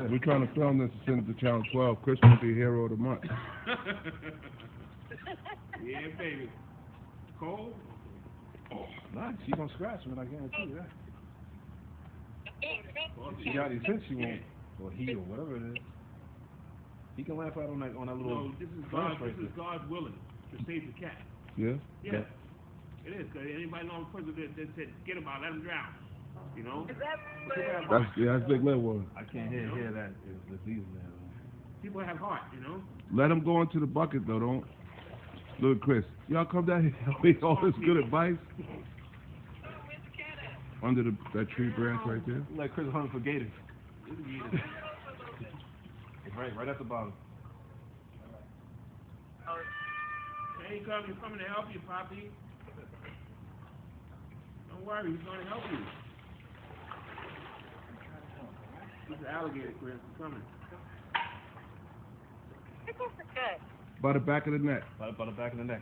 We're trying to film this and send it to Channel 12. Chris will be Hero of the Month. Yeah, baby. Cold? Oh, nah, she gonna scratch him, I guarantee you that. She got any sense, she won't, or he, or whatever it is. He can laugh out on that little. No, this is God's willing to save the cat. Yeah? Yeah. It is, because anybody know the person that said, get him out, let him drown. You know? That's Big Lil One. I can't hear that. It's easy, man. People have heart, you know? Let him go into the bucket, though, don't. Look, Chris, y'all come down here and help me all this good advice. Under that tree branch right there. Like Chris hunting for gators. right at the bottom. Hey, he's coming to help you, Poppy. Don't worry, he's going to help you. He's an alligator, Chris. He's coming. By the back of the neck. By the back of the neck.